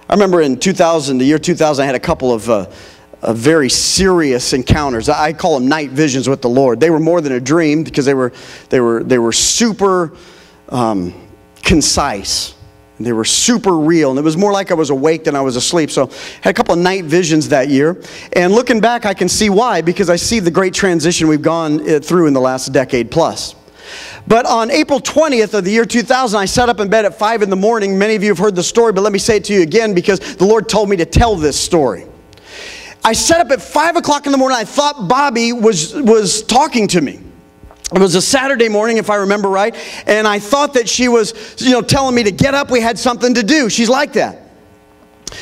I remember in 2000, the year 2000, I had a couple of very serious encounters. I call them night visions with the Lord. They were more than a dream because they were super concise. They were super real, and it was more like I was awake than I was asleep. So I had a couple of night visions that year. And looking back, I can see why, because I see the great transition we've gone through in the last decade plus. But on April 20th of the year 2000, I sat up in bed at 5 in the morning. Many of you have heard the story, but let me say it to you again because the Lord told me to tell this story. I sat up at 5 o'clock in the morning. I thought Bobby was talking to me. It was a Saturday morning, if I remember right, and I thought that she was, telling me to get up. We had something to do. She's like that.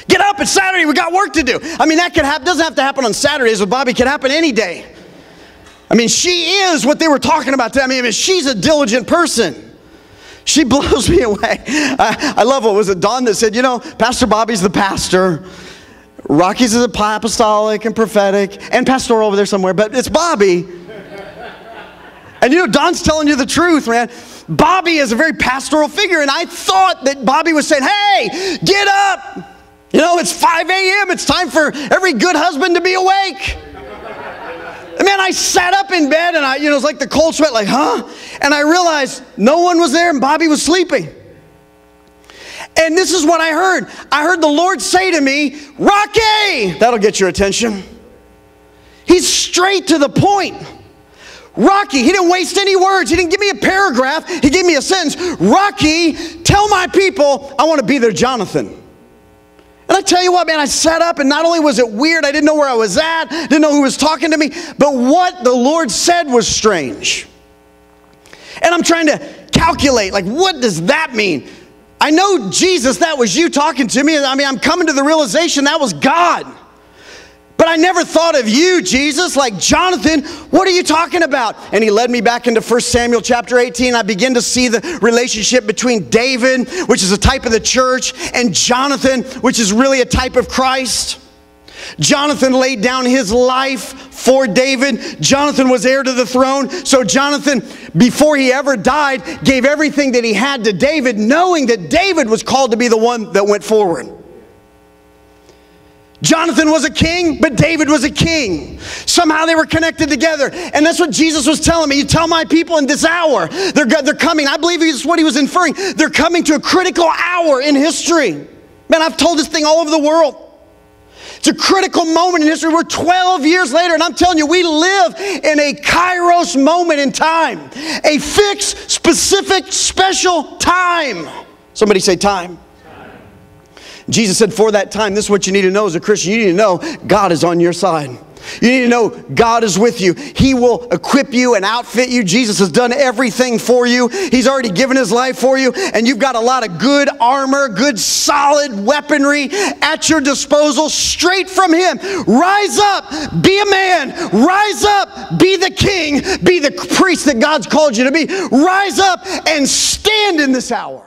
Get up, it's Saturday, we got work to do. I mean, that doesn't have to happen on Saturdays with Bobby. It can happen any day. I mean, she is what they were talking about today. I mean, she's a diligent person. She blows me away. I love, what was it, Dawn that said, Pastor Bobby's the pastor. Rocky's is apostolic and prophetic and pastoral over there somewhere, but it's Bobby. And Don's telling you the truth, man. Bobby is a very pastoral figure, and I thought that Bobby was saying, hey, get up. It's 5 a.m. It's time for every good husband to be awake. And man, I sat up in bed, and it was like the cold sweat, like, huh? And I realized no one was there, and Bobby was sleeping. And this is what I heard. I heard the Lord say to me, Rocky, that'll get your attention. He's straight to the point. Rocky, he didn't waste any words. He didn't give me a paragraph. He gave me a sentence. Rocky, tell my people I want to be their Jonathan. And I tell you what, man, I sat up, and not only was it weird, I didn't know where I was at, didn't know who was talking to me, but what the Lord said was strange. And I'm trying to calculate, like, what does that mean? I know, Jesus, that was you talking to me. I mean, I'm coming to the realization that was God. But I never thought of you, Jesus, like, Jonathan, what are you talking about? And he led me back into 1 Samuel chapter 18. I begin to see the relationship between David, which is a type of the church, and Jonathan, which is really a type of Christ. Jonathan laid down his life for David. Jonathan was heir to the throne. So Jonathan, before he ever died, gave everything that he had to David, knowing that David was called to be the one that went forward. Jonathan was a king, but David was a king. Somehow they were connected together. And that's what Jesus was telling me. You tell my people in this hour, they're coming. I believe that's what he was inferring. They're coming to a critical hour in history. Man, I've told this thing all over the world. It's a critical moment in history. We're 12 years later, and I'm telling you, we live in a kairos moment in time. A fixed, specific, special time. Somebody say time. Jesus said, for that time, this is what you need to know as a Christian. You need to know God is on your side. You need to know God is with you. He will equip you and outfit you. Jesus has done everything for you. He's already given his life for you. And you've got a lot of good armor, good solid weaponry at your disposal straight from him. Rise up, be a man. Rise up, be the king. Be the priest that God's called you to be. Rise up and stand in this hour.